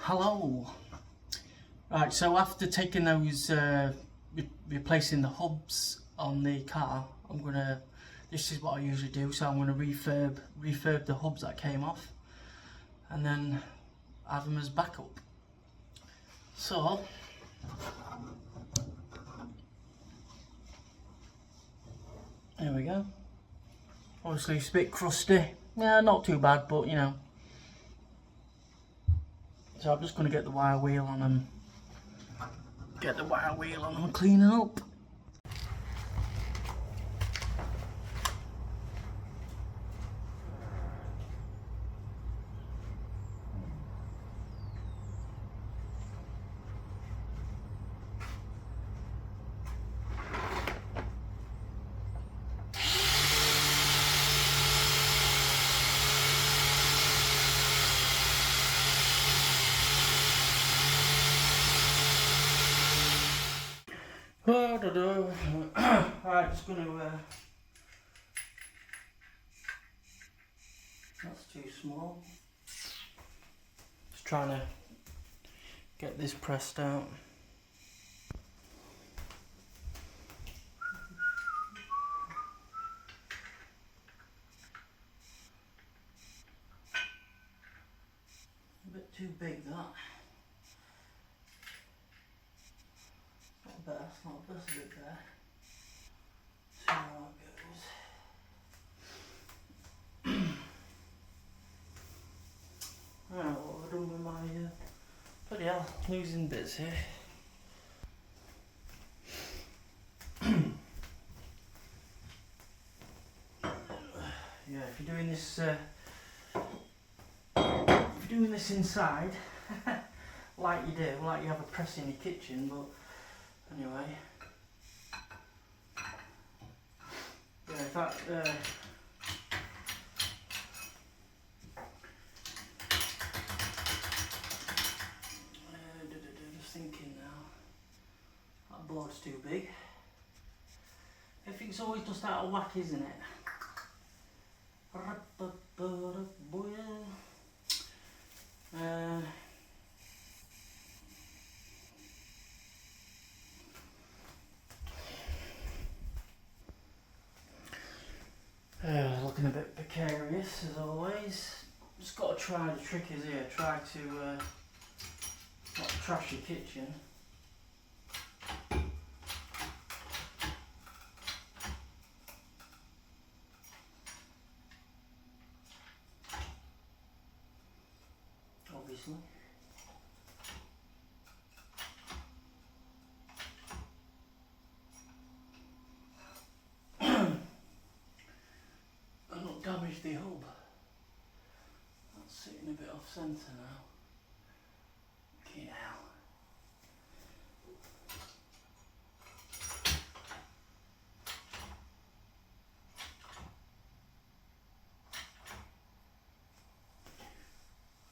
Hello. Right, so after taking those, replacing the hubs on the car, this is what I usually do, so I'm gonna refurb the hubs that came off and then have them as backup. So, there we go. Obviously it's a bit crusty. Yeah, not too bad, but you know. So I'm just going to get the wire wheel on them. Cleaning up. Alright, just going to, that's too small. Just trying to get this pressed out. A bit too big, that. Not better, that's a bit better. See how that goes. Right, what have I done with my, bloody hell, losing bits here. Yeah, if you're doing this, inside, like you do, like you have a press in your kitchen, but anyway. Yeah, in fact, just thinking now, that board's too big. Everything's always just out of whack, isn't it? Looking a bit precarious as always. Just got to try, the trick is here, try to not trash your kitchen. Obviously. Damage the hub. That's sitting a bit off centre now. Okay, now.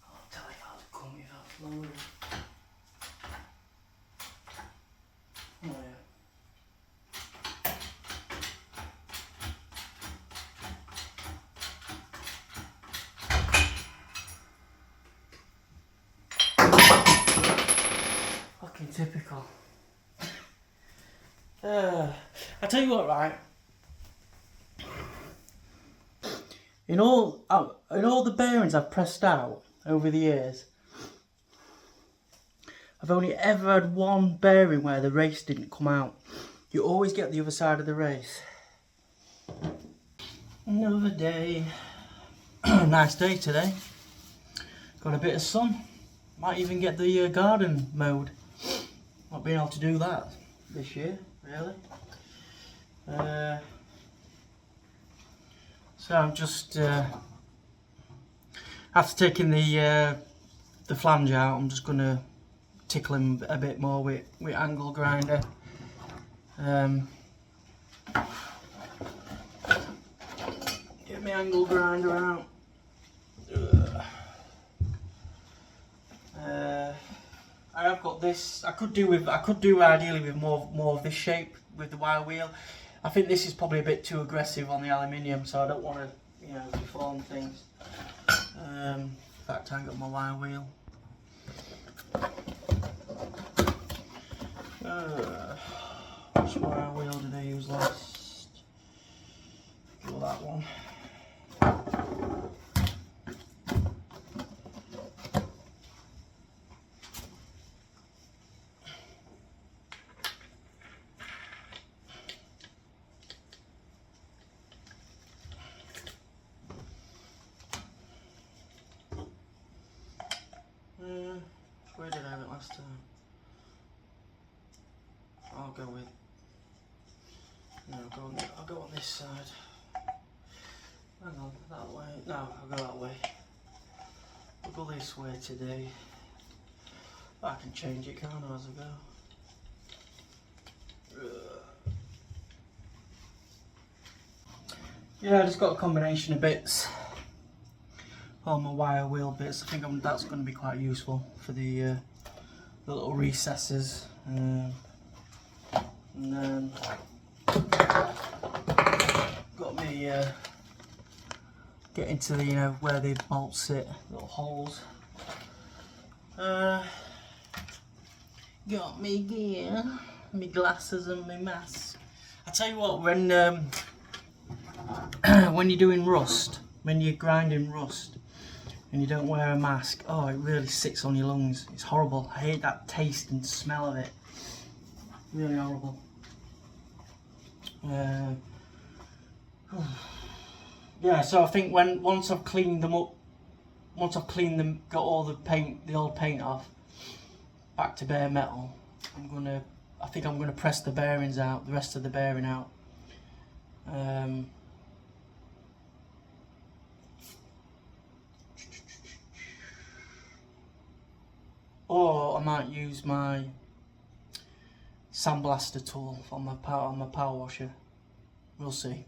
I'll tell you how to come without flowing. Oh yeah. Typical. I tell you what, right? In all the bearings I've pressed out over the years, I've only ever had one bearing where the race didn't come out. You always get the other side of the race. Another day. Nice day today. Got a bit of sun. Might even get the garden mowed. Not being able to do that this year, really. So I'm just after taking the flange out, I'm just gonna tickle him a bit more with angle grinder. Get my angle grinder out. I have got this. I could do ideally with more of this shape with the wire wheel. I think this is probably a bit too aggressive on the aluminium, so I don't want to, you know, deform things. In fact, I ain't got my wire wheel. Which wire wheel did I use last? Go that one. Where did I have it last time? I'll go with. No, I'll go on this side. Hang on, that way. No, I'll go that way. I'll go this way today. I can change it, can't I, as I go? Yeah, I just got a combination of bits. All my wire wheel bits. I think that's going to be quite useful for the little recesses. And then got me get into the where the bolts sit, little holes. Got me gear, me glasses and my mask. I tell you what, when when you're doing rust, when you're grinding rust and you don't wear a mask, oh, it really sits on your lungs. It's horrible. I hate that taste and smell of it. Really horrible. Yeah, so I think once I've cleaned them up, got all the old paint off, back to bare metal, I think I'm gonna press the bearings out, the rest of the bearing out. Or I might use my sandblaster tool on my power washer. We'll see.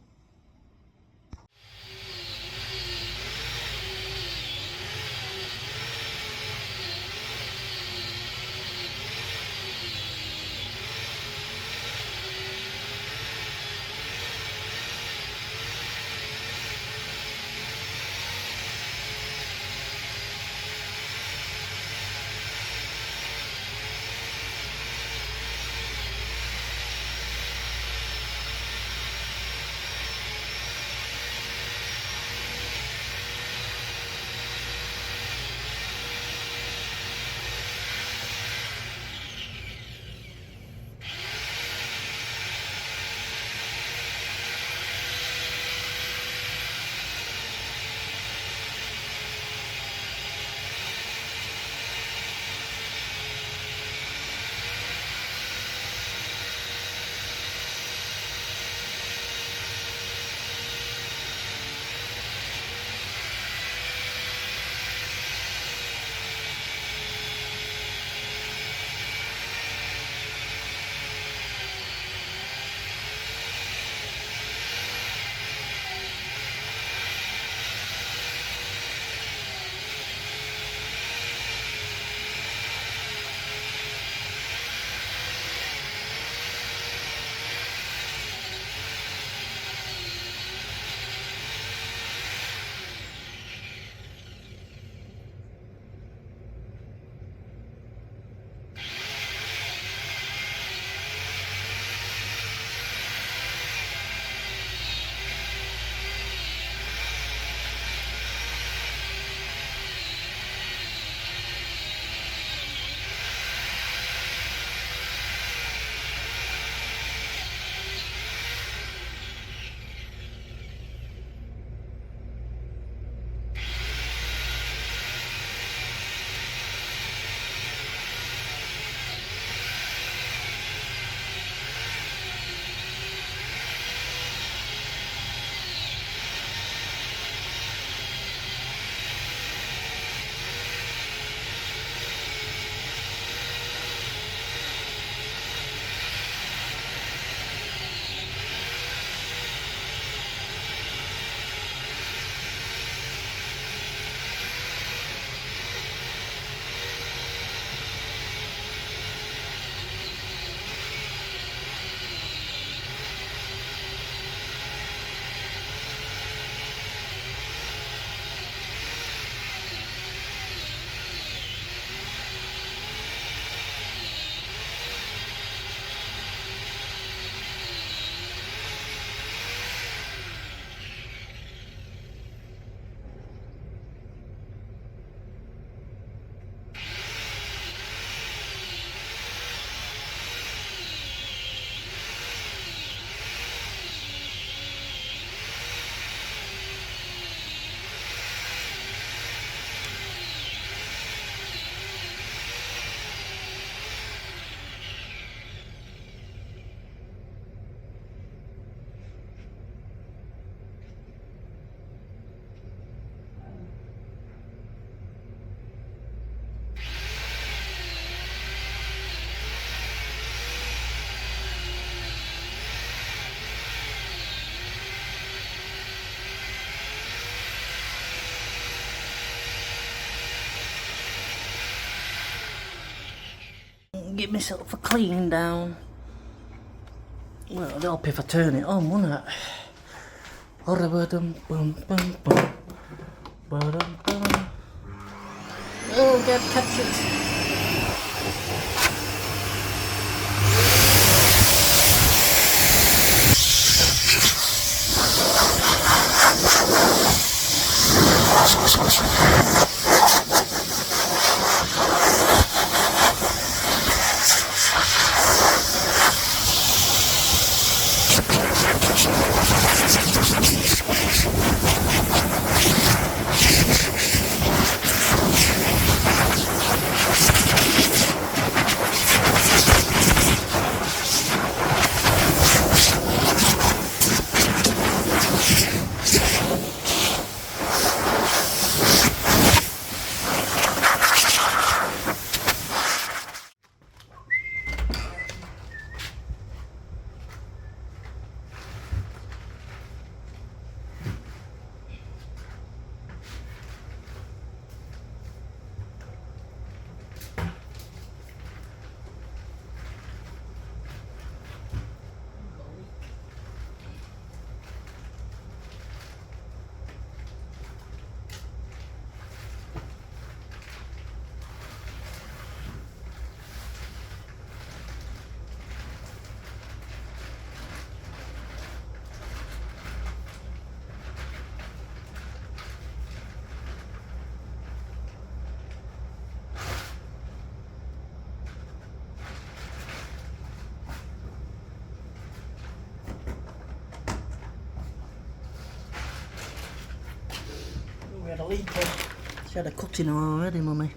give myself a clean down. Well, it'll help if I turn it on, won't it? Oh, get catch it. We had a leak here. She had a cut in her already, mummy.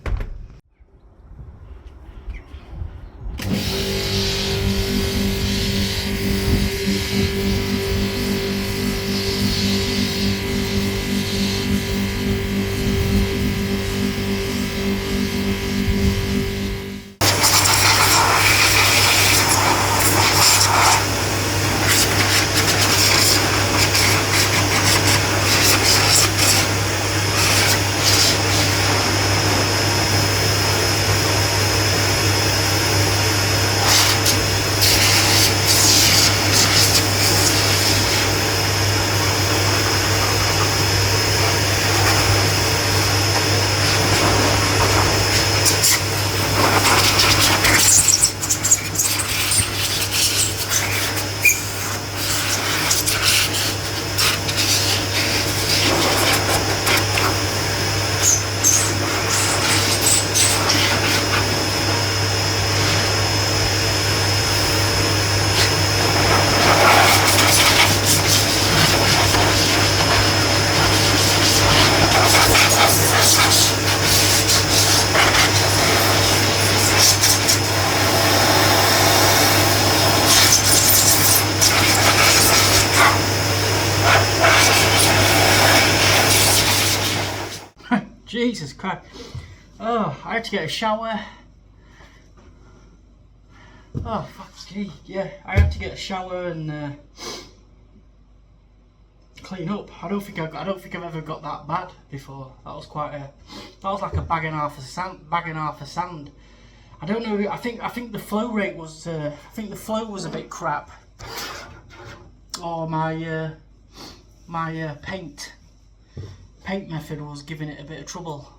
Jesus Christ. Oh, I had to get a shower. Oh, fuck's me. Yeah, I had to get a shower and clean up. I don't think I've ever got that bad before. That was like a bag and a half of sand. I don't know. I think the flow rate was. I think the flow was a bit crap. Or my paint method was giving it a bit of trouble.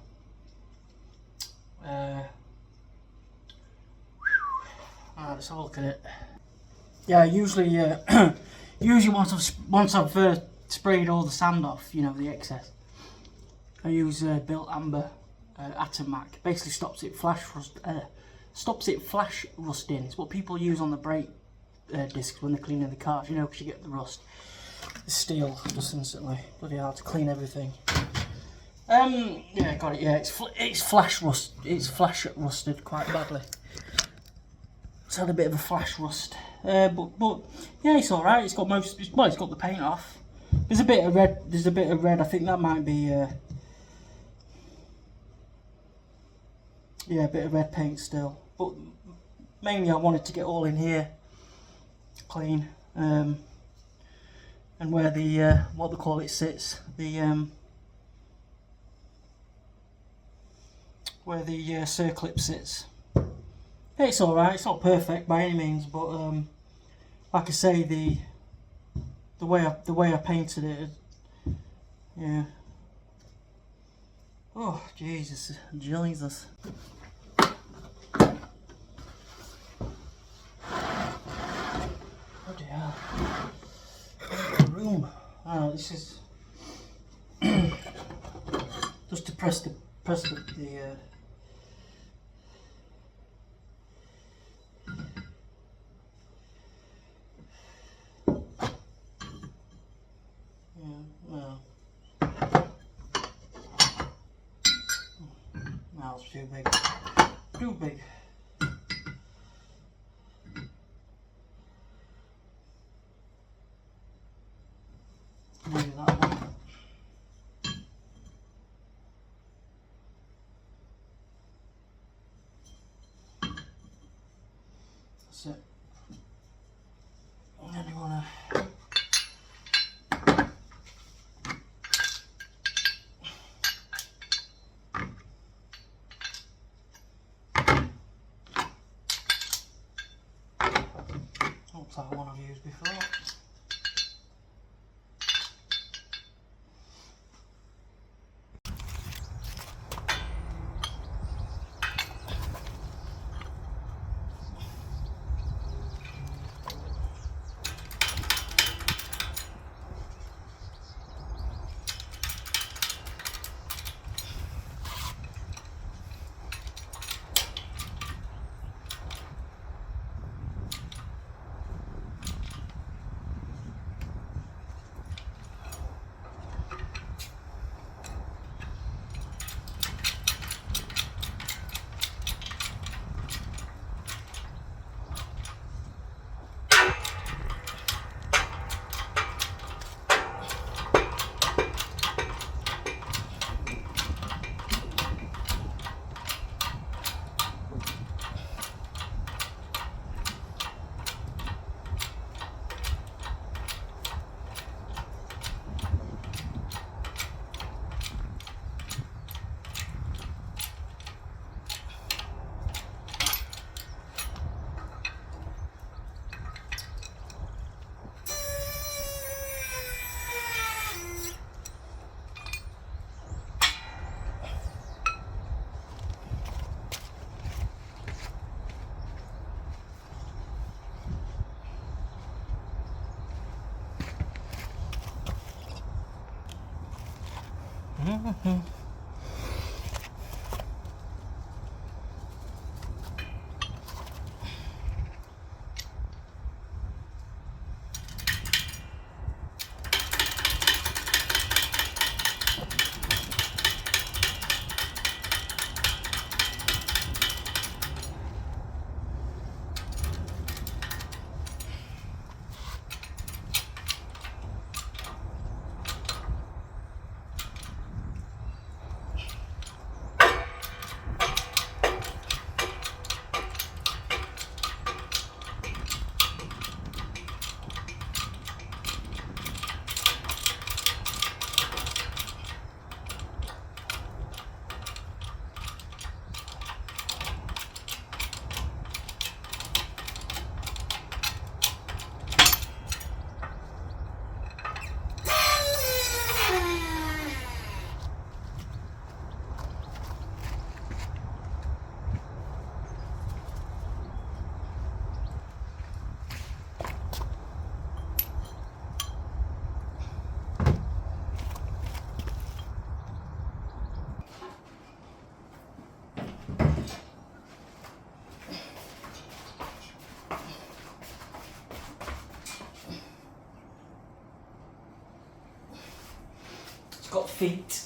Let's have a look at it. Yeah, usually once I've sprayed all the sand off, you know, the excess, I use Built Amber Atomac. Basically stops it flash rusting. It's what people use on the brake discs when they're cleaning the cars, you know, because you get the rust. The steel just instantly. Bloody hard to clean everything. Yeah, got it. Yeah, it's flash rusted quite badly. It's had a bit of a flash rust, but yeah, it's all right. It's got it's got the paint off. There's a bit of red. I think that might be yeah, a bit of red paint still. But mainly I wanted to get all in here clean, and where the what they call it sits, where the circlip sits. It's alright, it's not perfect by any means, but like I say, the way I painted it, yeah. Oh Jesus, Jesus. Bloody hell. Room. Oh, this is just to press the yeah, no. No, it's too big. Too big. Maybe that one. That's it. And then you wanna looks like one I've used before. It's got feet.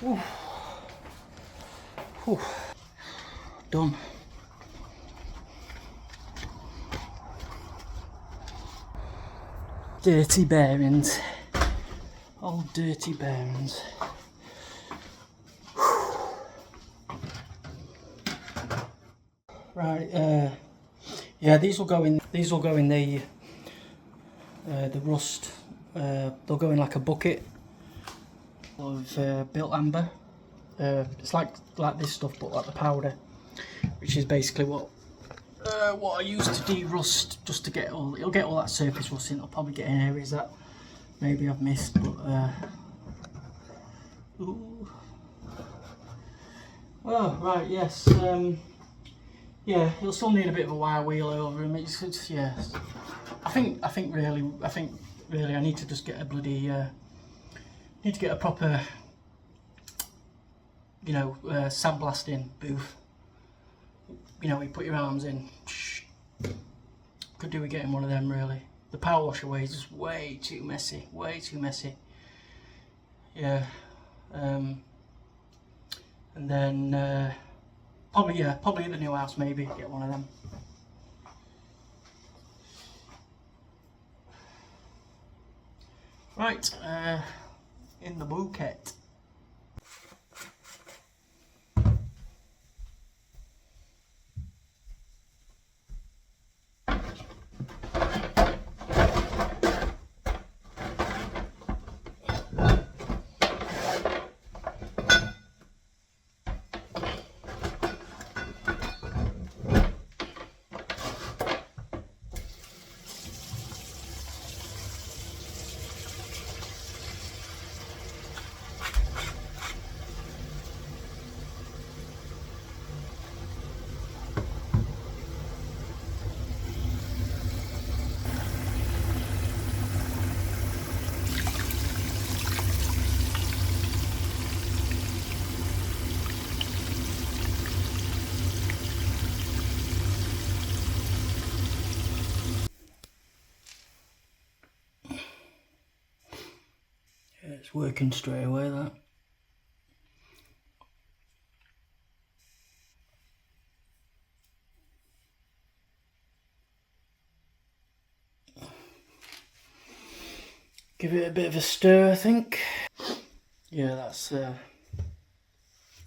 Oof. Whew. Done. Dirty bearings. All dirty bearings. Right, yeah, these will go in. These will go in the rust. They'll go in like a bucket of built amber. It's like this stuff, but like the powder, which is basically what I use to de-rust, just to get all. It'll get all that surface rust in. It'll probably get in areas that maybe I've missed, but ooh. Oh right, yes. Yeah, he'll still need a bit of a wire wheel over him. It's yeah. I think really I need to just get a bloody need to get a proper, you know, sandblasting booth. You know, you put your arms in. Could do with getting one of them really. The power washer way is just way too messy. Way too messy. Yeah. And then probably at the new house maybe get one of them. Right, in the bouquet. It's working straight away, that. Give it a bit of a stir, I think. Yeah, that's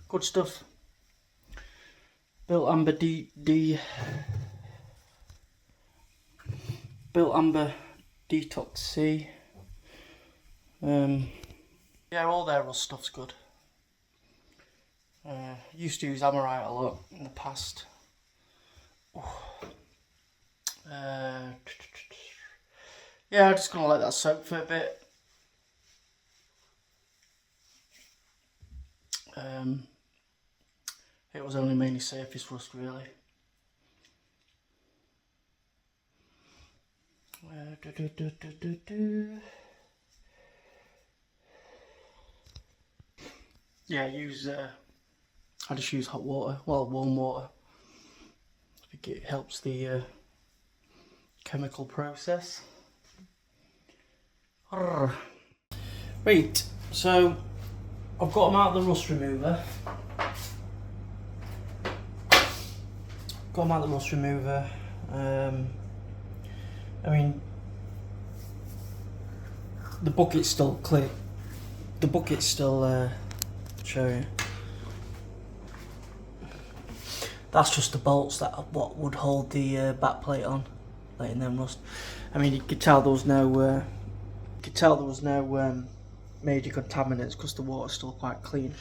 good stuff. Built amber Built amber detox C. Yeah, all their rust stuff's good. Used to use Amorite a lot in the past. Yeah, I'm just gonna let that soak for a bit. It was only mainly surface rust, really. Yeah, I just use hot water, well, warm water. I think it helps the chemical process. Right, so I've got them out of the rust remover. I mean, the bucket's still clear. The bucket's still, show you. That's just the bolts that what would hold the back plate on, letting them rust. I mean, you could tell there was no, major contaminants because the water's still quite clean.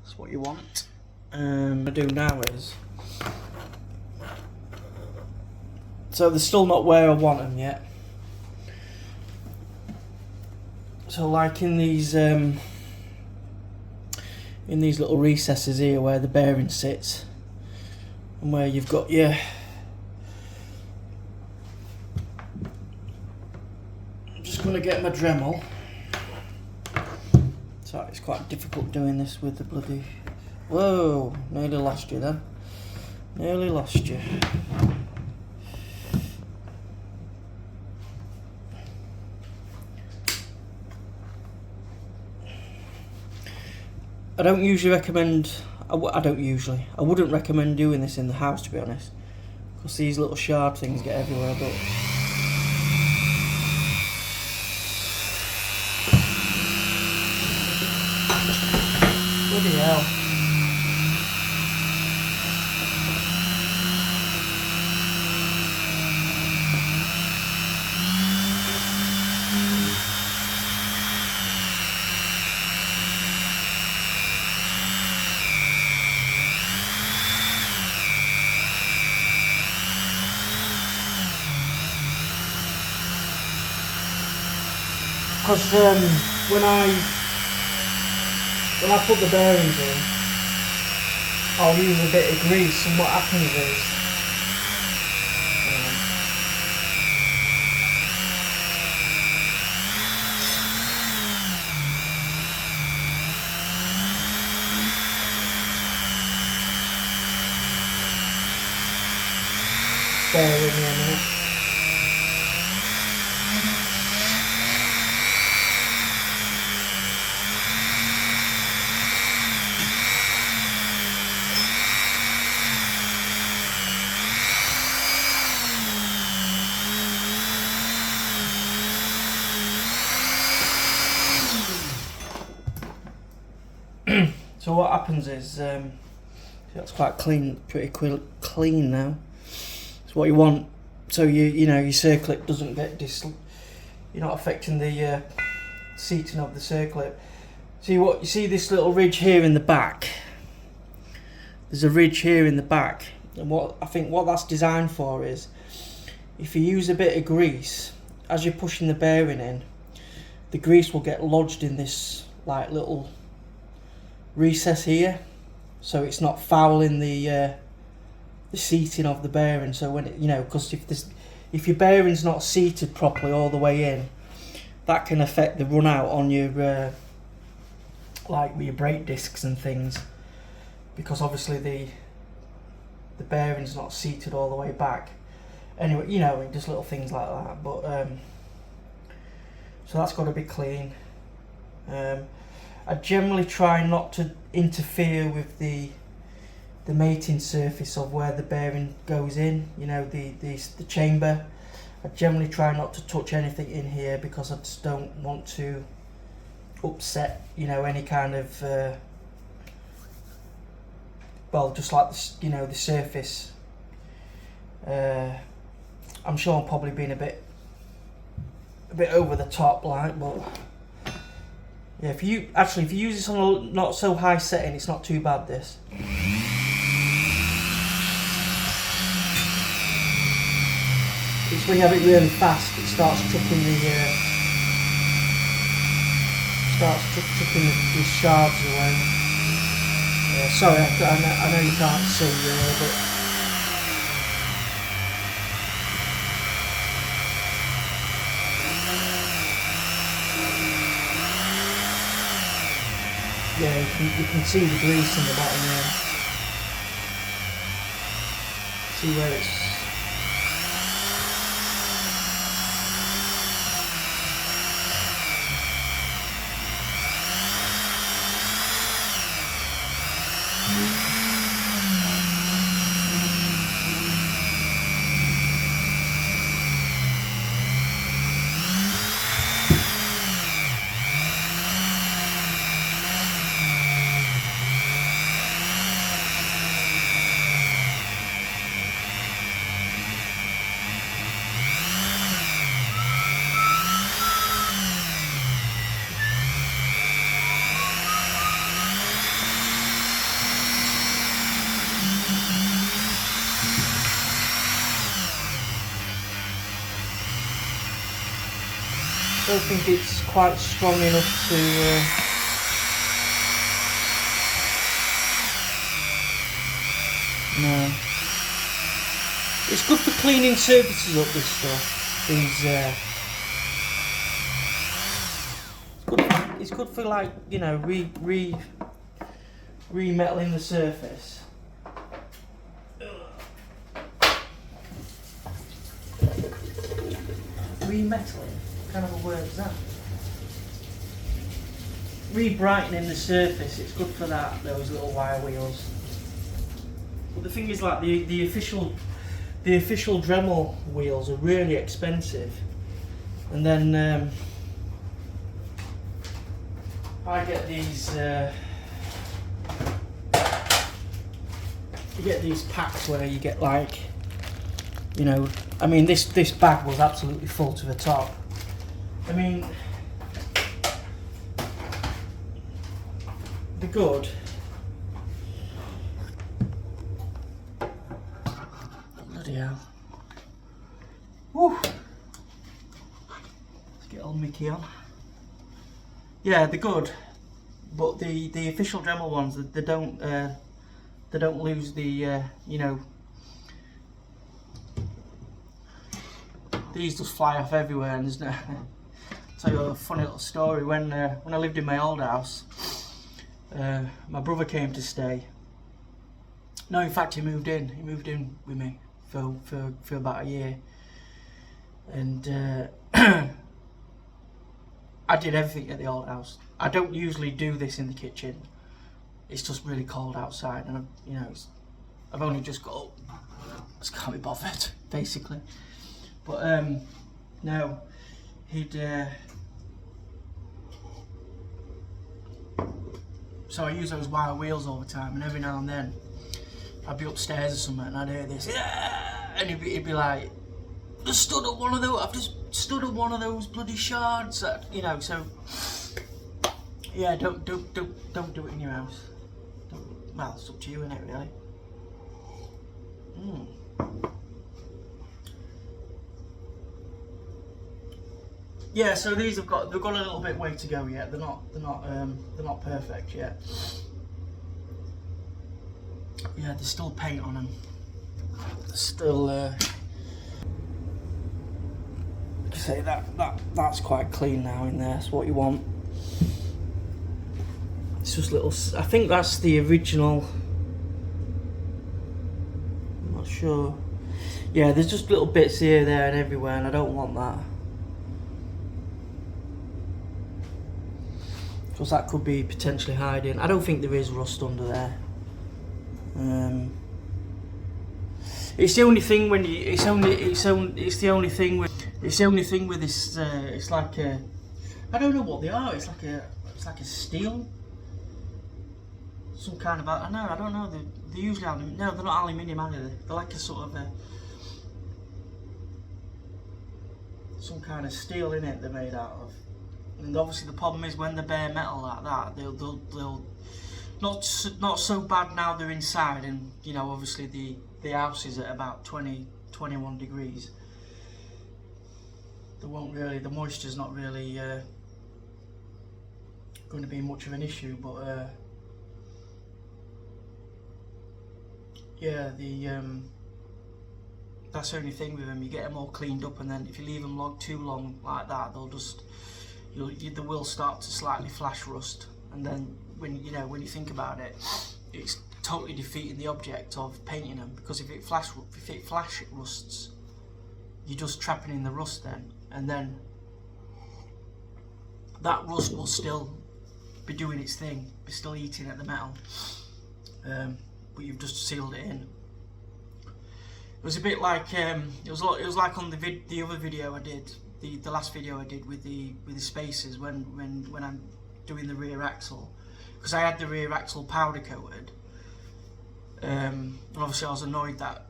That's what you want. What I do now is, so they're still not where I want them yet. So like in these little recesses here where the bearing sits, and where you've got your I'm just going to get my Dremel. So it's quite difficult doing this with the bloody... Whoa, nearly lost you then. Nearly lost you. I don't usually recommend. I wouldn't recommend doing this in the house, to be honest, because these little shard things get everywhere. But bloody hell. Because when I put the bearings in, I'll use a bit of grease, and what happens is bear with me a minute. So what happens is, that's quite clean, pretty clean now. It's what you want, so your circlip doesn't get you're not affecting the seating of the circlip. You see this little ridge here in the back. There's a ridge here in the back, and what that's designed for is, if you use a bit of grease as you're pushing the bearing in, the grease will get lodged in this like little recess here, so it's not fouling the seating of the bearing. So when because if your bearing's not seated properly all the way in, that can affect the run out on your like with your brake discs and things, because obviously the bearing's not seated all the way back. Anyway, just little things like that. But so that's got to be clean. I generally try not to interfere with the mating surface of where the bearing goes in, the chamber. I generally try not to touch anything in here, because I just don't want to upset, any kind of, just like the surface. I'm sure I'm probably being a bit over the top, but yeah, if you use this on a not so high setting, it's not too bad. This. It's when you have it really fast, it starts chucking the shards away. Sorry, I know you can't see, but yeah, you can see the grease in the bottom there. See where it's. I don't think it's quite strong enough to no. It's good for cleaning surfaces up, this stuff. It's good for like, remetaling the surface. Remetaling? What kind of a word is that? re-brightening the surface. It's good for that, those little wire wheels. But the thing is, like the official Dremel wheels are really expensive, and then I get these. You get these packs where you get like, you know, I mean this bag was absolutely full to the top. I mean, they're good. Bloody hell. Woo! Let's get old Mickey on. Yeah, they're good, but the official Dremel ones, they don't lose the you know, these just fly off everywhere. And there's no. I'll tell you a funny little story. When I lived in my old house, my brother came to stay. No, in fact, he moved in. He moved in with me for about a year, and I did everything at the old house. I don't usually do this in the kitchen. It's just really cold outside, and I've only just got up. Just can't be bothered, basically. But no, he'd. So I use those wire wheels all the time, and every now and then I'd be upstairs or something, and I'd hear this, yeah! And he'd be like, "Just stood up one of those. I've just stood up one of those bloody shards." You know, so yeah, don't do it in your house. Well, it's up to you, innit, really? Yeah, so these they've got a little bit way to go yet. They're not perfect yet. Yeah, there's still paint on them. There's still say that's quite clean now in there. That's what you want. It's just little. I think that's the original. I'm not sure. Yeah, there's just little bits here, there, and everywhere, and I don't want that. Because that could be potentially hiding. I don't think there is rust under there. It's the only thing when you. It's the only thing with this. It's like a. I don't know what they are. It's like a steel. Some kind of. I don't know. They're usually aluminium. No, they're not aluminium either. They're like a sort of some kind of steel in it. They're made out of. And obviously the problem is when they're bare metal like that, they'll not so bad now they're inside, and you know, obviously the house is at about 21 degrees. The moisture's not really going to be much of an issue, but yeah, that's the only thing with them. You get them all cleaned up, and then if you leave them too long like that, they'll just they will start to slightly flash rust, and then when you think about it, it's totally defeating the object of painting them, because if it flash rusts, you're just trapping in the rust then, and then that rust will still be doing its thing, be still eating at the metal, but you've just sealed it in. It was a bit like it was like on the other video I did. The last video I did with the spacers when I'm doing the rear axle, because I had the rear axle powder coated, and obviously I was annoyed that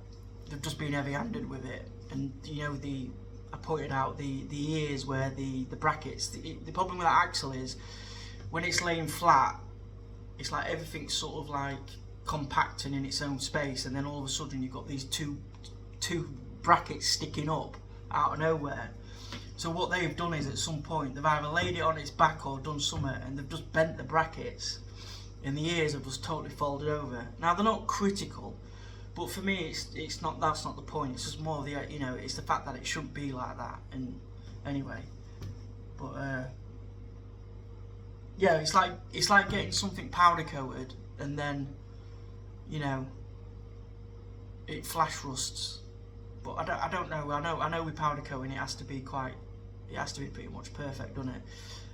they've just been heavy-handed with it, and you know, I pointed out the ears where the brackets. The problem with that axle is when it's laying flat, it's like everything's sort of like compacting in its own space, and then all of a sudden you've got these two brackets sticking up out of nowhere. So what they've done is, at some point, they've either laid it on its back or done something, and they've just bent the brackets, and the ears have just totally folded over. Now they're not critical, but for me, it's not. That's not the point. It's just more the it's the fact that it shouldn't be like that. And anyway, but yeah, it's like getting something powder coated, and then it flash rusts. But I don't know. I know with powder coating it has to be pretty much perfect, doesn't it?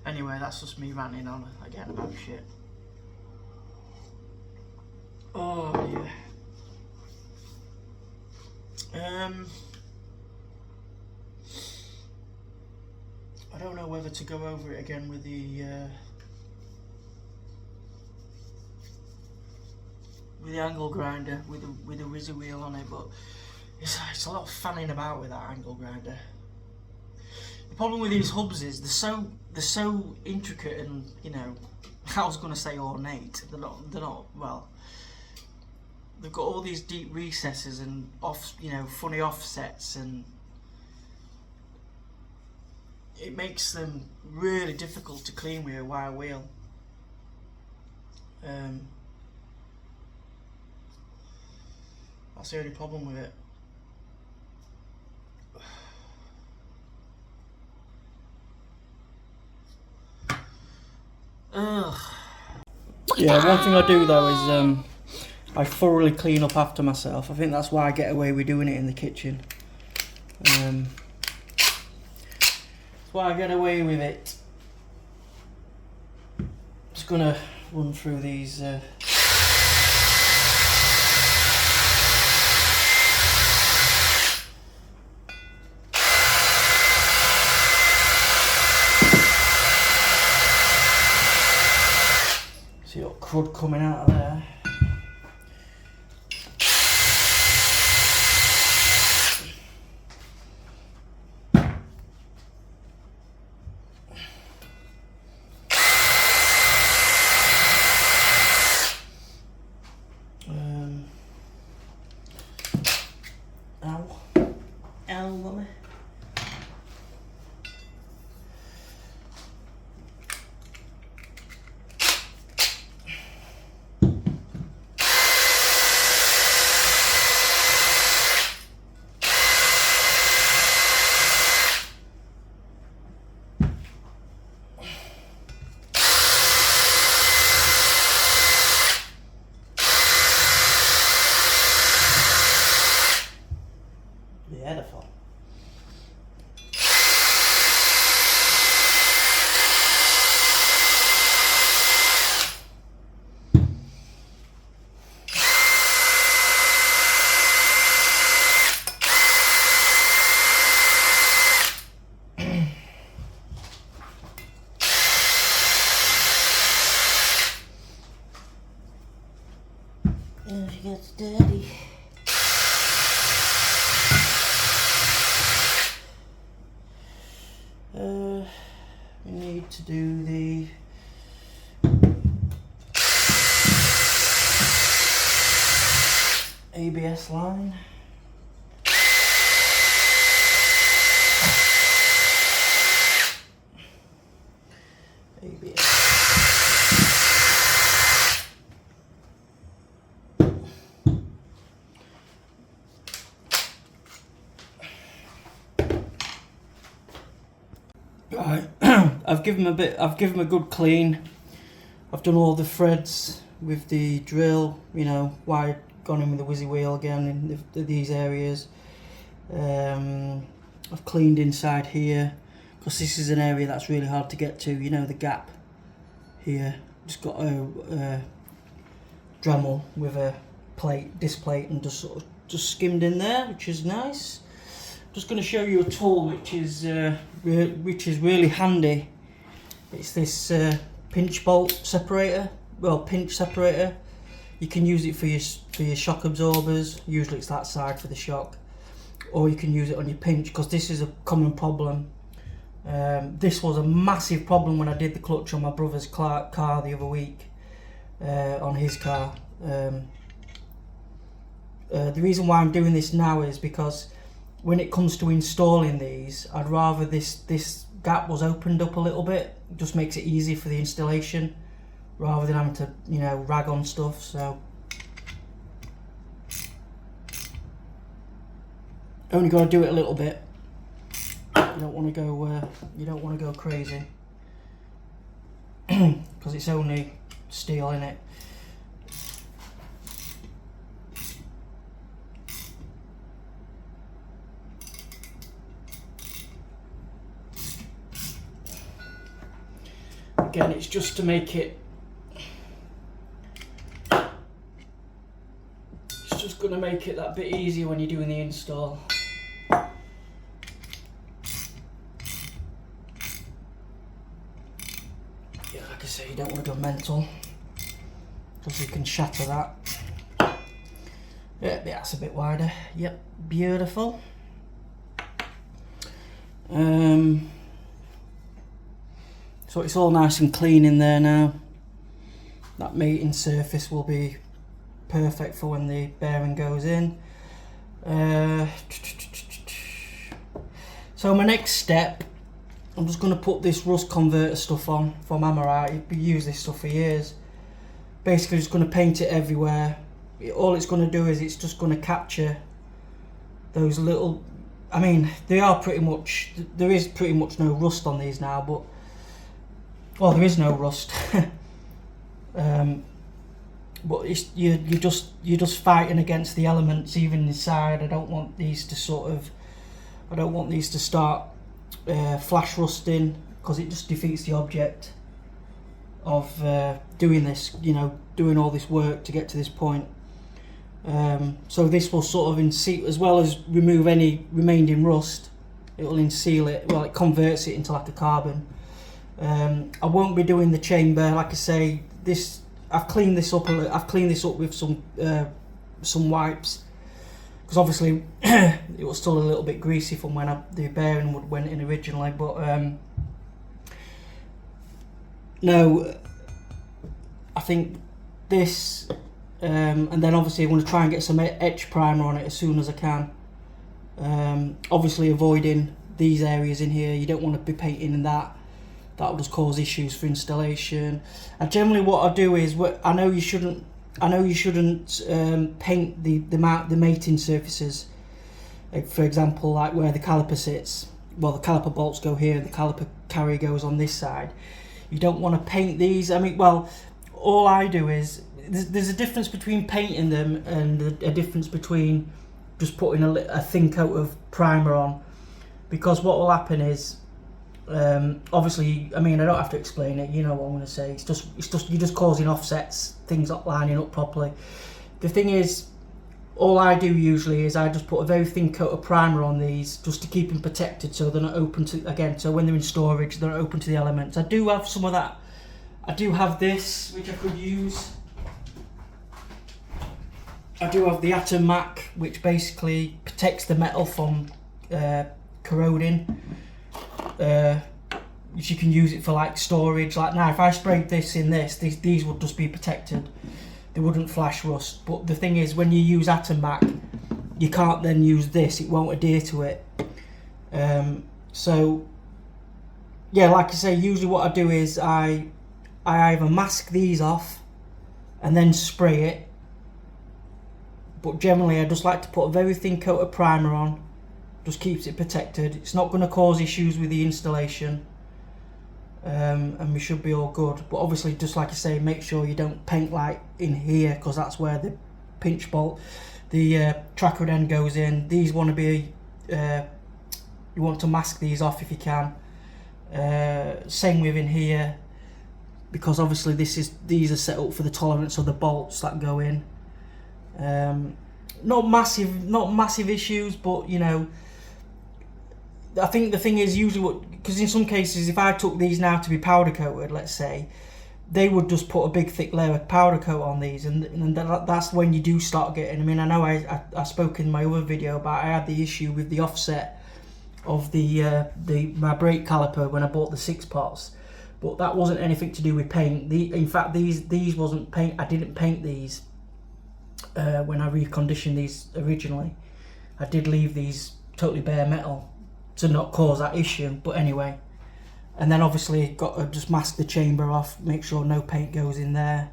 Anyway, that's just me ranting on again about shit. Oh dear. I don't know whether to go over it again with the angle grinder with the whizzer wheel on it, but it's a lot of fanning about with that angle grinder. The problem with these hubs is they're so intricate and, you know, I was going to say ornate. They're not. Well, they've got all these deep recesses and funny offsets, and it makes them really difficult to clean with a wire wheel. That's the only problem with it. Ugh. Yeah, one thing I do though is I thoroughly clean up after myself. I think that's why I get away with doing it in the kitchen. That's why I get away with it. Just gonna run through these. See what crud coming out of there. Beautiful. And she gets dirty. We need to do the ABS line. ABS. Right, I've given them a good clean. I've done all the threads with the drill, you know, wired, gone in with the whizzy wheel again in these areas. I've cleaned inside here, because this is an area that's really hard to get to, you know, the gap here. Just got a Dremel with a disc plate, and just skimmed in there, which is nice. Just going to show you a tool which is really handy. It's this pinch bolt separator, pinch separator. You can use it for your shock absorbers. Usually it's that side for the shock, or you can use it on your pinch, because this is a common problem. This was a massive problem when I did the clutch on my brother's car the other week, on his car. The reason why I'm doing this now is because when it comes to installing these, I'd rather this gap was opened up a little bit. It just makes it easy for the installation, rather than having to, you know, rag on stuff. So only got to do it a little bit. You don't want to go crazy, because it's only steel in it. again, it's just to make it, it's just going to make it that bit easier when you're doing the install. Yeah, like I say, you don't want to go mental, because you can shatter that. Yeah, that's a bit wider. Yep, beautiful. So it's all nice and clean in there now. That mating surface will be perfect for when the bearing goes in. So my next step, I'm just going to put this rust converter stuff on from Amorite. I've used this stuff for years. Basically just going to paint it everywhere. All it's going to do is it's just going to capture those little, I mean, they are pretty much, there is pretty much no rust on these now, but, well, there is no rust. But it's, you're just fighting against the elements even inside. I don't want these to sort of, I don't want these to start flash rusting, because it just defeats the object of doing this, you know, doing all this work to get to this point. So this will sort of unseal, as well as remove any remaining rust, it will unseal it, well, it converts it into like a carbon. I won't be doing the chamber, like I say, this, I've cleaned this up with some wipes, because obviously it was still a little bit greasy from when the bearing went in originally, but no, I think this, and then obviously I'm going to try and get some etch primer on it as soon as I can. Obviously avoiding these areas in here, you don't want to be painting in that. That will just cause issues for installation. And generally what I do is, I know you shouldn't paint the mating surfaces. Like for example, like where the caliper sits. Well, the caliper bolts go here and the caliper carry goes on this side. You don't want to paint these. I mean, well, all I do is, there's a difference between painting them and a difference between just putting a thin coat of primer on. Because what will happen is, obviously, I mean, I don't have to explain it, you know what I'm going to say. It's just you're just causing offsets, things not lining up properly. The thing is, all I do usually is I just put a very thin coat of primer on these just to keep them protected, so they're not open to, again, so when they're in storage, they're not open to the elements. I do have some of that. I do have this, which I could use. I do have the Atom Mac, which basically protects the metal from corroding. You can use it for like storage. Like now, if I sprayed this in these would just be protected. They wouldn't flash rust. But the thing is, when you use Atom Mac, you can't then use this. It won't adhere to it. So yeah, like I say, usually what I do is I either mask these off and then spray it. But generally, I just like to put a very thin coat of primer on. Just keeps it protected. It's not going to cause issues with the installation, and we should be all good. But obviously, just like I say, make sure you don't paint like in here, because that's where the pinch bolt, the tracker end goes in. These want to be, you want to mask these off if you can. Same with in here, because obviously these are set up for the tolerance of the bolts that go in. Not massive issues, but you know, I think the thing is usually because in some cases, if I took these now to be powder coated, let's say, they would just put a big thick layer of powder coat on these, and that's when you do start getting, I mean, I know I spoke in my other video about I had the issue with the offset of my brake caliper when I bought the 6 pots, but that wasn't anything to do with paint. In fact, these wasn't paint. I didn't paint these when I reconditioned these originally. I did leave these totally bare metal to not cause that issue, but anyway. And then obviously got to just mask the chamber off, make sure no paint goes in there,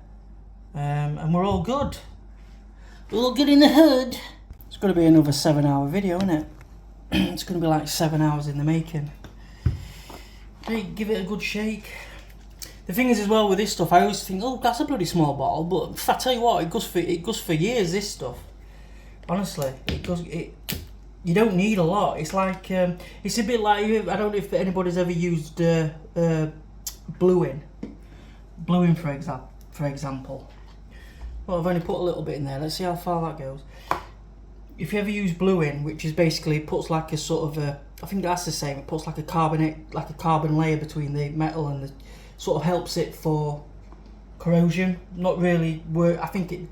and we're all good. We're all good in the hood. It's going to be another 7-hour video, isn't it? It's going to be like 7 hours in the making. Hey, give it a good shake. The thing is as well with this stuff, I always think, oh, that's a bloody small bottle, but I tell you what, it goes for years, this stuff. Honestly, you don't need a lot. It's like, it's a bit like, I don't know if anybody's ever used bluing. bluing for example. Well, I've only put a little bit in there. Let's see how far that goes. If you ever use bluing, which is basically it puts like a sort of a, I think that's the same. It puts like a carbon layer between the metal and the sort of helps it for corrosion. Not really work. I think it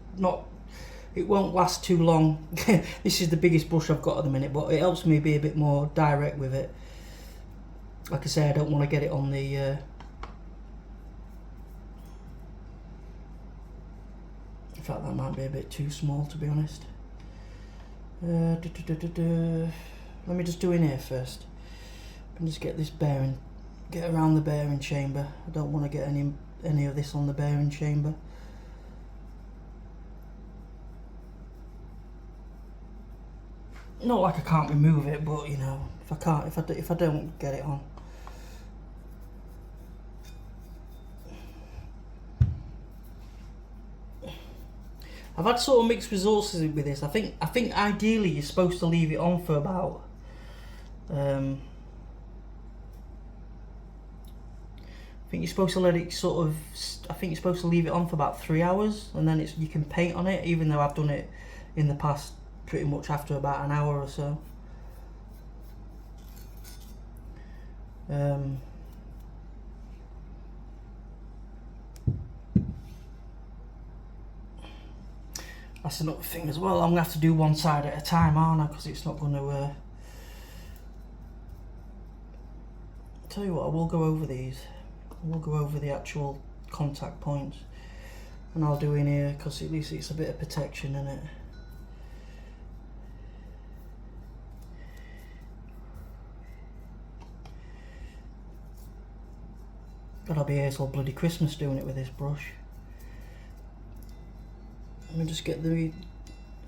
won't last too long. This is the biggest brush I've got at the minute, but it helps me be a bit more direct with it. Like I say, I don't want to get it on the in fact, that might be a bit too small, to be honest. Let me just do in here first. And just get this bearing, get around the bearing chamber. I don't want to get any of this on the bearing chamber. Not like I can't remove it, but you know, if I don't get it on. I've had sort of mixed results with this. I think ideally you're supposed to leave it on for about I think you're supposed to let it sort of, I think you're supposed to leave it on for about 3 hours, and then you can paint on it, even though I've done it in the past pretty much after about an hour or so. That's another thing as well. I'm going to have to do one side at a time, aren't I? Because it's not going to... tell you what, I will go over these. We'll go over the actual contact points, and I'll do in here because at least it's a bit of protection in it. God, I'll be here till bloody Christmas doing it with this brush. Let me just get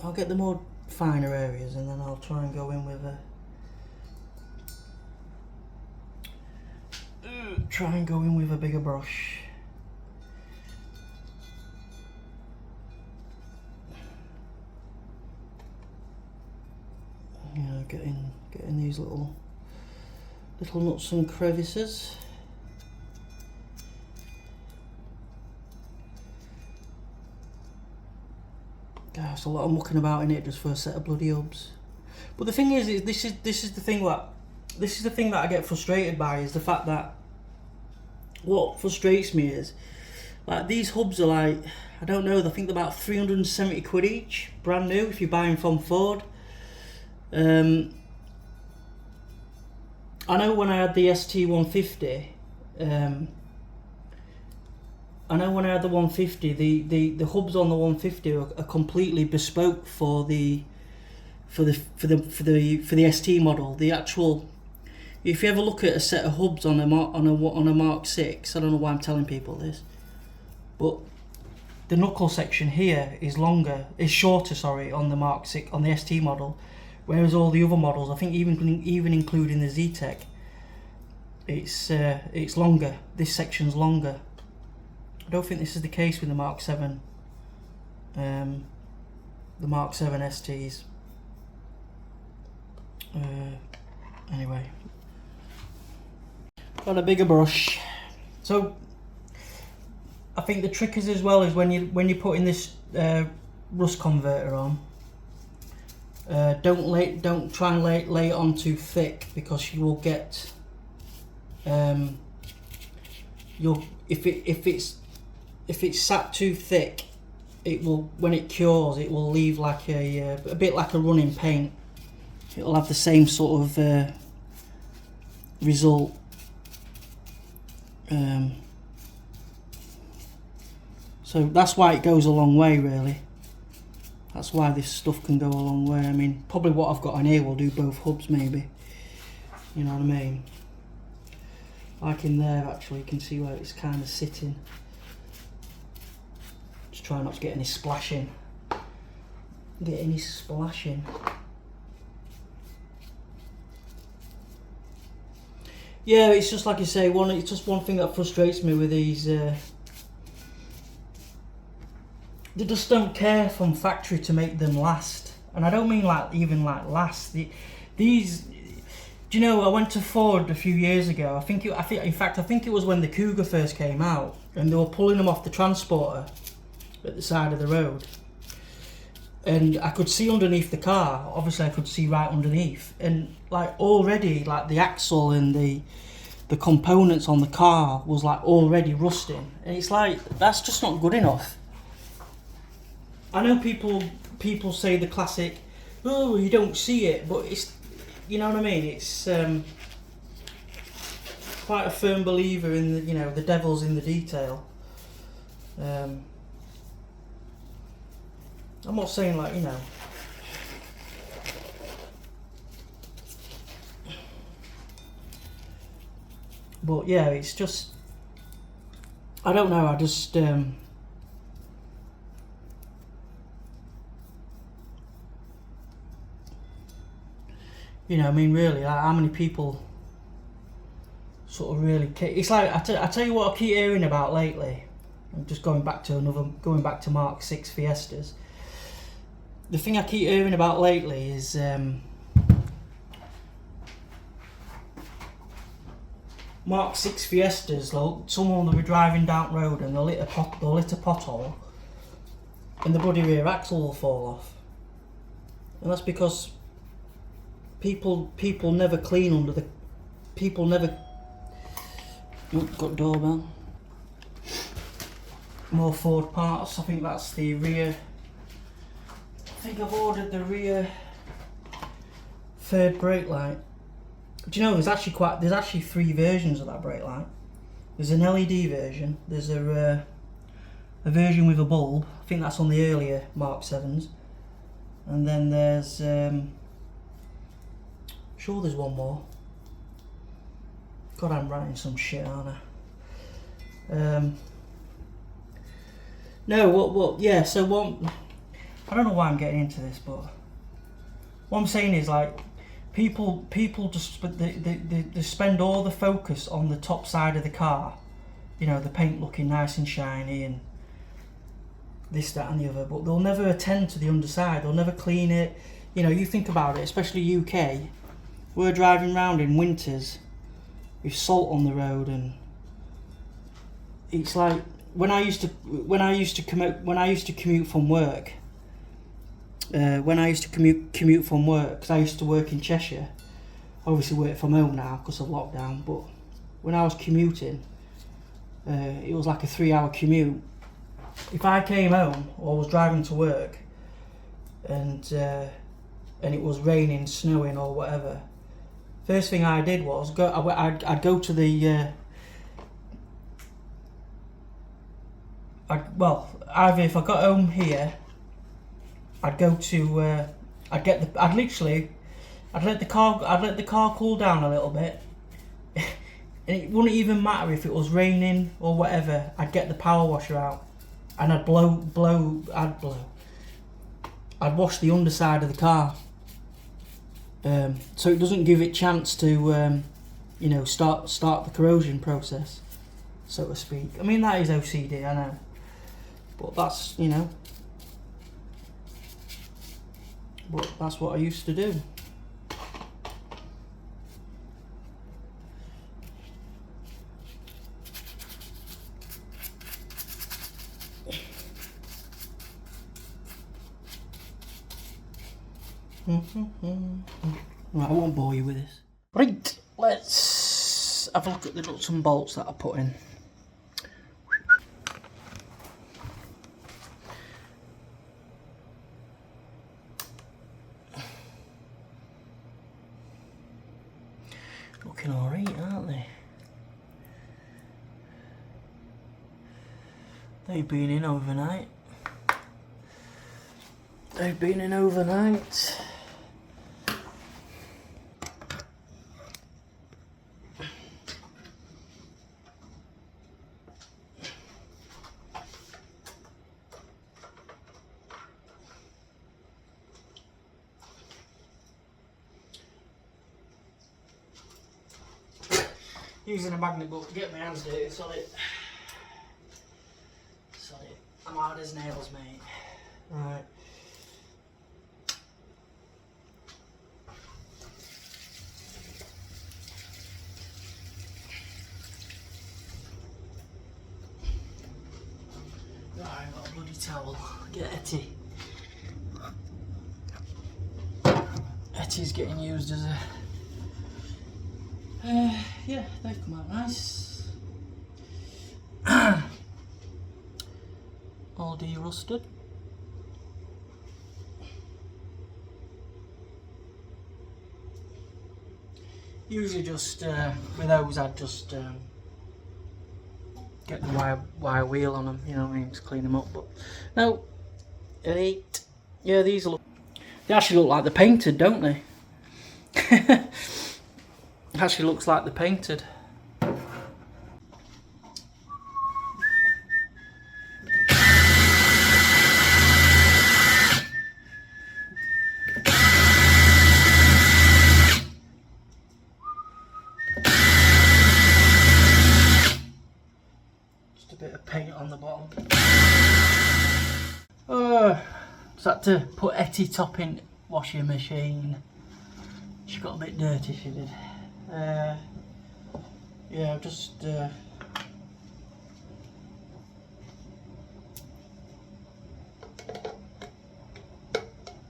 I'll get the more finer areas, and then I'll try and go in with a bigger brush. You know, getting these little nuts and crevices. There's a lot of mucking about in it just for a set of bloody hubs. But the thing is this is the thing that I get frustrated by, is the fact that what frustrates me is, like, these hubs are like, I don't know, I think they're about 370 quid each, brand new, if you buy them from Ford. I know when I had the ST180, I know when I had the 150, the hubs on the 150 are completely bespoke for the ST model. The actual, if you ever look at a set of hubs on a Mark 6, I don't know why I'm telling people this, but the knuckle section here is shorter, sorry, on the Mark 6, on the ST model, whereas all the other models, I think even including the Z-Tech, it's longer. This section's longer. I don't think this is the case with the Mark 7. The Mark 7 STs. Anyway, got a bigger brush. So I think the trick is as well is when you're putting this rust converter on, don't try and lay it on too thick, because you will get if it's sat too thick, it will, when it cures, it will leave like a bit like a running paint. It'll have the same sort of result. So that's why it goes a long way, really. That's why this stuff can go a long way. I mean, probably what I've got on here will do both hubs, maybe. You know what I mean? Like in there, actually, you can see where it's kind of sitting. Just try not to get any splashing. Yeah, it's just like you say. It's just one thing that frustrates me with these. They just don't care from factory to make them last, and I don't mean like even like last. These, do Do you know, I went to Ford a few years ago. I think it was when the Cougar first came out, and they were pulling them off the transporter at the side of the road. And I could see underneath the car. Obviously, I could see right underneath, and like already, like the axle and the components on the car was like already rusting. And it's like, that's just not good enough. I know people say the classic, oh, you don't see it, but it's, you know what I mean? It's quite a firm believer in the, you know, the devil's in the detail. I'm not saying like, you know, but yeah, it's just, I don't know, I just you know, I mean, really, like, how many people sort of really care? It's like, I tell you what I keep hearing about lately. I'm just going back to Mark 6 Fiestas. The thing I keep hearing about lately is Mark 6 Fiestas. Someone will be driving down the road and they'll hit a pothole, and the bloody rear axle will fall off, and that's because people never clean under the, people never, oh, got doorbell. More Ford parts. I think that's the rear. I think I've ordered the rear third brake light. Do you know there's actually 3 versions of that brake light. There's an LED version. There's a version with a bulb. I think that's on the earlier Mark 7s. And then there's sure there's one more. God, I'm writing some shit, aren't I? No, what? Yeah. So what? I don't know why I'm getting into this, but what I'm saying is, like, people just they spend all the focus on the top side of the car, you know, the paint looking nice and shiny and this, that and the other, but they'll never attend to the underside. They'll never clean it. You know, you think about it, especially UK, we're driving around in winters with salt on the road, and it's like, when I used to commute from work, because I used to work in Cheshire, obviously work from home now because of lockdown, but when I was commuting, it was like a 3-hour commute. If I came home or was driving to work and it was raining, snowing or whatever, first thing I did was I'd go to the either if I got home here, I'd go to I'd let the car cool down a little bit, and it wouldn't even matter if it was raining or whatever. I'd get the power washer out and I'd I'd wash the underside of the car, so it doesn't give it chance to you know, start the corrosion process, so to speak. I mean, that is OCD, I know, but that's, you know, but that's what I used to do. Right, I won't bore you with this. Right, let's have a look at the nuts and bolts that I put in. Looking alright, aren't they? They've been in overnight. Using a magnet book to get my hands dirty, solid. I'm hard as nails, mate. Right. get Etty. Etty's getting used as a... yeah, they've come out nice. All de-rusted. Usually just, with those I'd just get the wire wheel on them, you know what I mean, just clean them up, but no, yeah, these look, they actually look like they're painted, don't they? It actually looks like they're painted. Just a bit of paint on the bottom. Just had to put Etty top in washing machine. She got a bit dirty, she did. Yeah, just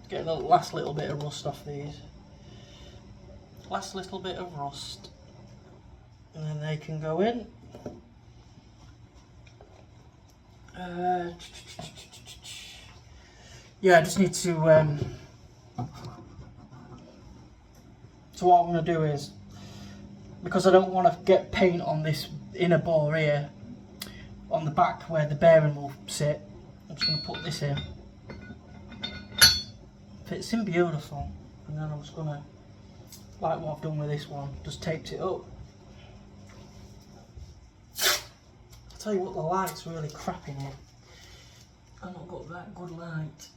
get the last little bit of rust off these. Last little bit of rust, and then they can go in. Yeah, I just need to. So what I'm going to do is, because I don't want to get paint on this inner bore here, on the back where the bearing will sit, I'm just going to put this in. Fits in beautiful, and then I'm just going to, like what I've done with this one, just taped it up. I'll tell you what, the light's really crap in here. I've not got that good light.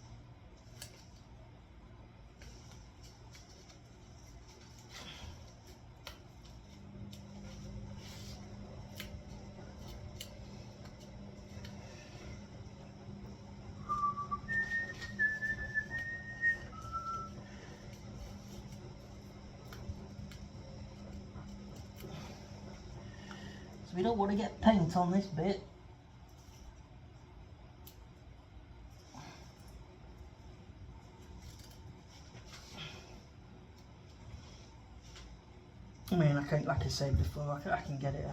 We don't want to get paint on this bit. I mean, I can, like I said before, I can get it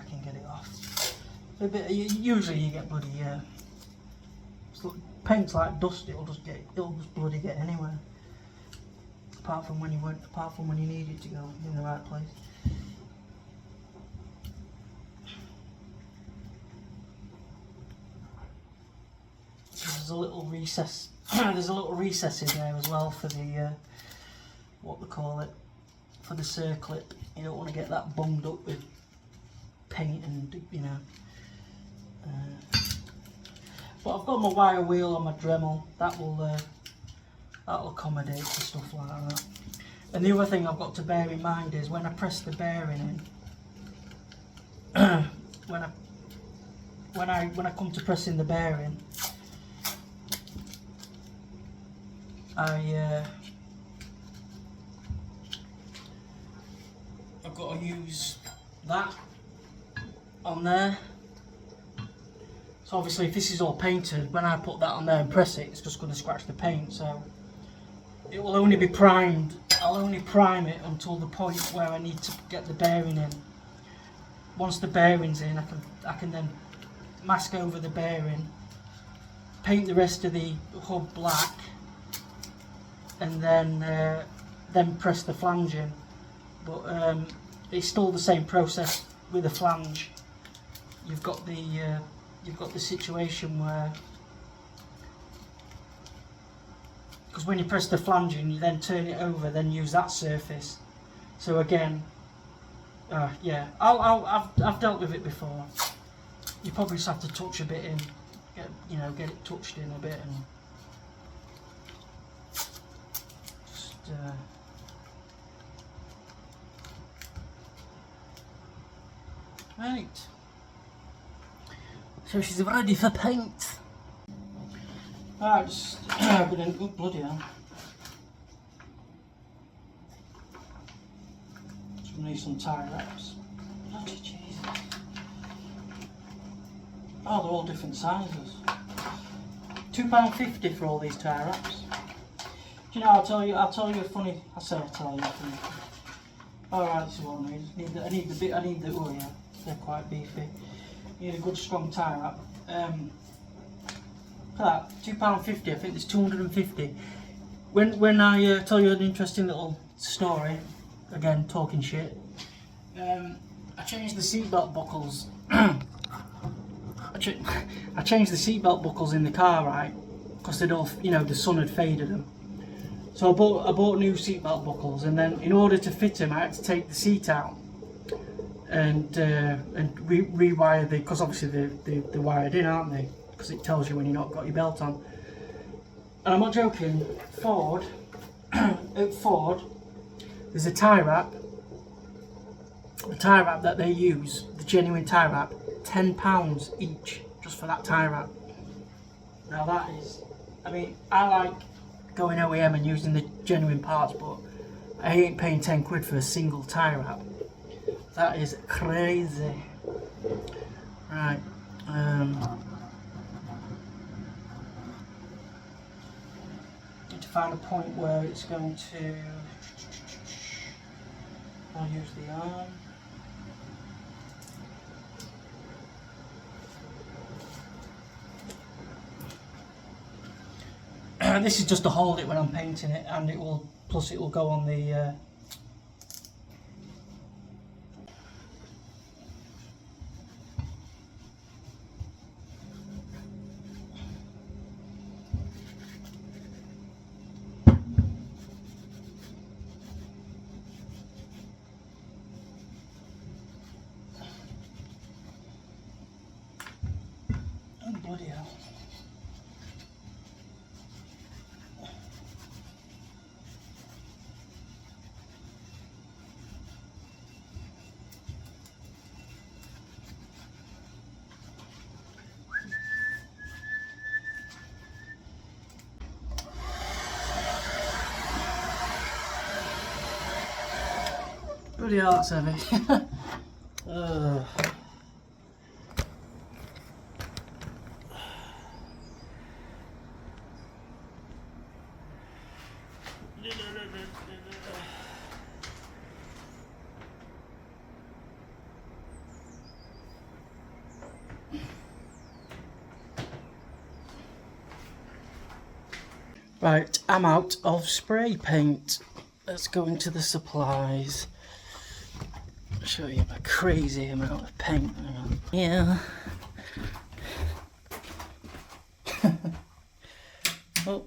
off. A bit. Usually, you get bloody paint's like dust. It'll just bloody get anywhere. Apart from when you need it to go in the right place. There's a little recess. There's a little recess in there as well for the what they call it, for the circlip. You don't want to get that bunged up with paint and, you know. But I've got my wire wheel on my Dremel. That'll accommodate for stuff like that. And the other thing I've got to bear in mind is when I press the bearing in, when I come to pressing the bearing, I've got to use that on there. So obviously if this is all painted, when I put that on there and press it, it's just going to scratch the paint. So it will only be primed. I'll only prime it until the point where I need to get the bearing in. Once the bearing's in, I can then mask over the bearing, paint the rest of the hub black, and then press the flange in. But it's still the same process with a flange. You've got the situation where, because when you press the flange in, you then turn it over, then use that surface. So again, yeah, I've dealt with it before. You probably just have to touch a bit in, get it touched in a bit, and just right. So she's ready for paint. Alright, just oh, bloody hell. Just gonna need some tie wraps. Bloody Jesus. Oh, they're all different sizes. £2.50 for all these tie wraps. Do you know? I'll tell you a funny. I'll tell you a funny. All right, this is what I need. I need the. Oh yeah, they're quite beefy. You need a good strong tie wrap. For that, £2.50. I think there's 250. When I tell you an interesting little story, again talking shit. I changed the seatbelt buckles. I changed the seatbelt buckles in the car, right? Because they'd all, the sun had faded them. So I bought new seatbelt buckles, and then in order to fit them, I had to take the seat out and rewire because obviously they're wired in, aren't they? Because it tells you when you've not got your belt on. And I'm not joking. Ford, at Ford, there's a tie wrap. The tie wrap that they use, the genuine tie wrap, £10 each just for that tie wrap. Now that is, I like going OEM and using the genuine parts, but I ain't paying 10 quid for a single tie wrap. That is crazy. Right. Need to find a point where it's going to. I'll use the arm. This is just to hold it when I'm painting it, and it will go on the oh bloody hell. Bloody hell, that's heavy. Right, I'm out of spray paint. Let's go into the supplies. I'll show you a crazy amount of paint. Yeah. Oh.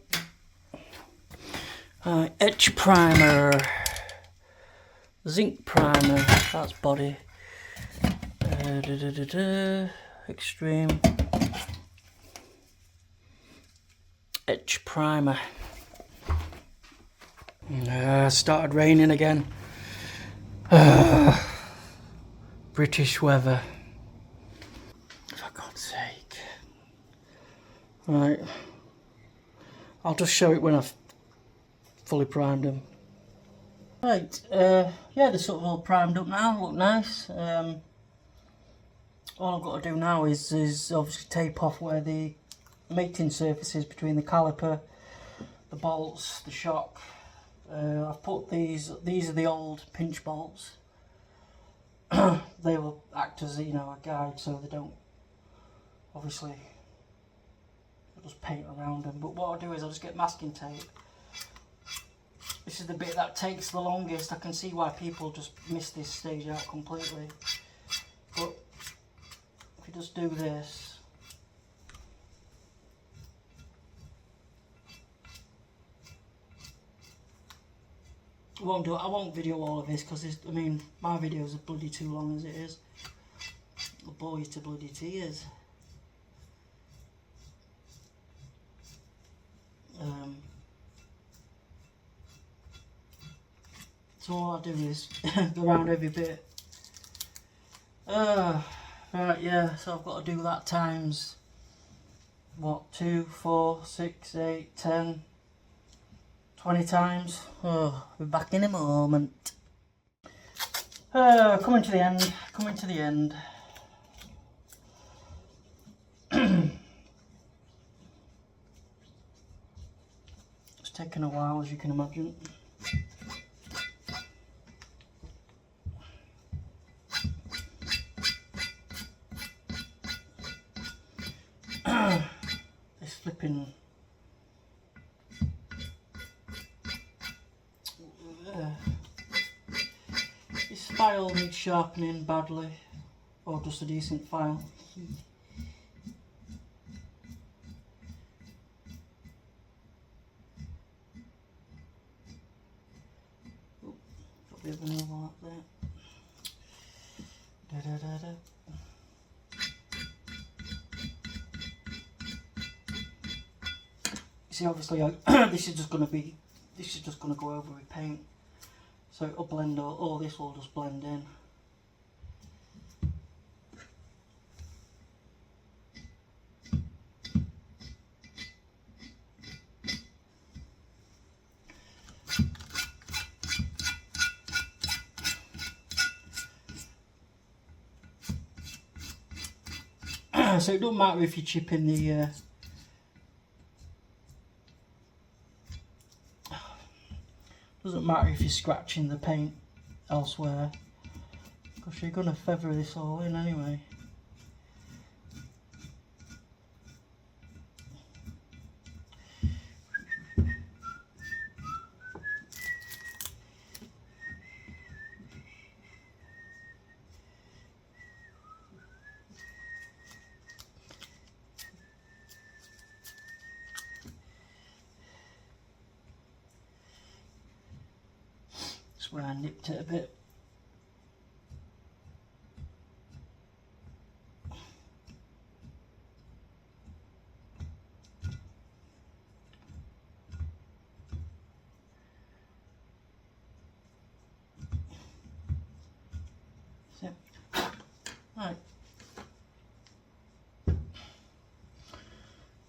Right, etch primer, zinc primer. That's body. Extreme. Etch primer. Started raining again. British weather. For God's sake. Right. I'll just show it when I've fully primed them. Right. Yeah, they're sort of all primed up now. Look nice. All I've got to do now is obviously tape off where the mating surfaces between the caliper, the bolts, the shock. I've put these are the old pinch bolts. They will act as a guide, so they don't obviously. I'll just paint around them. But what I'll do is I'll just get masking tape. This is the bit that takes the longest. I can see why people just miss this stage out completely. But if you just do this. I won't video all of this because my videos are bloody too long as it is. I'll bore you to bloody tears. So all I do is go around every bit. Right, yeah, so I've got to do that times what, 2, 4, 6, 8, 10, 20 times. Oh, I'll be back in a moment. Coming to the end, taken a while, as you can imagine. This flipping this file needs sharpening badly, or just a decent file. Got a bit of an overlap there. See, obviously, this is just going to go over with paint, so it'll blend. All this will just blend in. So it doesn't matter if you're chipping the doesn't matter if you're scratching the paint elsewhere, because you're going to feather this all in anyway. That's where I nipped it a bit. So, right.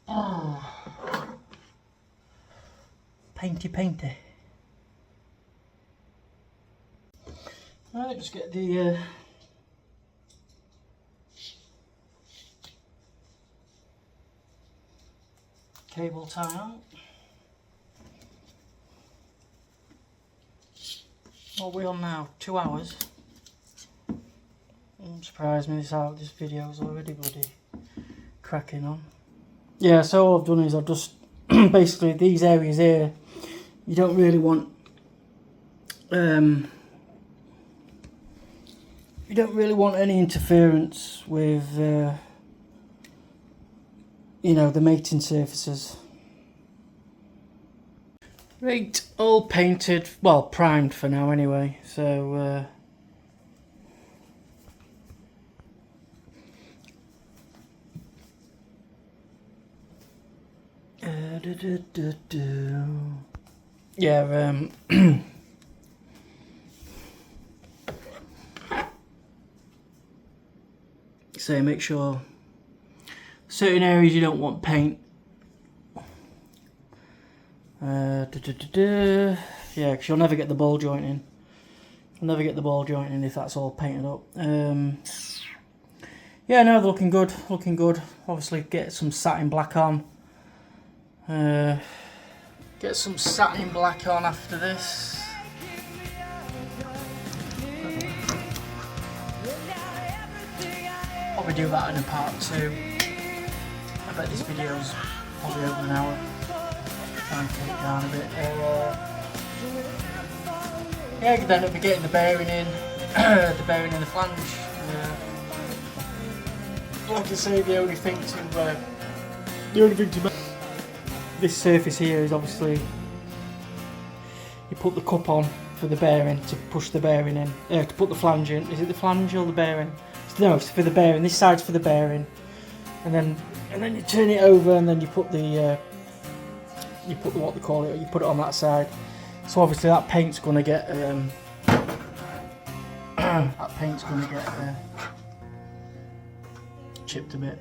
Oh, painty. Right, just get the cable tie out. What are we on now? 2 hours. Surprised me this video is already bloody cracking on. Yeah, so all I've done is I've just basically these areas here, you don't really want you don't really want any interference with you know, the mating surfaces. Right, all painted, well, primed for now anyway, so yeah, so make sure certain areas you don't want paint. Yeah, because you'll never get the ball jointing. You'll never get the ball jointing if that's all painted up. Yeah, no, they're looking good. Looking good. Obviously, get some satin black on. Get some satin black on after this. Probably do that in a part 2. I bet this video's probably over an hour. Try and cut it down a bit. Yeah, then I'll be getting the bearing in, the flange. Like I say, the only thing to make this surface here is obviously you put the cup on for the bearing to push the bearing in, to put the flange in. Is it the flange or the bearing? No, it's for the bearing. This side's for the bearing, and then you turn it over, and then you put the what they call it. You put it on that side. So obviously that paint's going to get chipped a bit.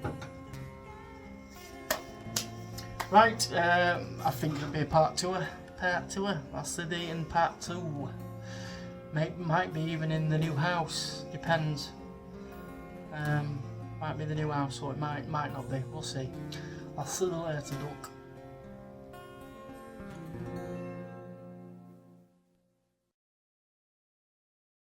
Right, I think there'll be a part two. That's the date in part 2. Might be even in the new house. Depends. Might be the new house, or it might not be. We'll see. I'll see you later, duck.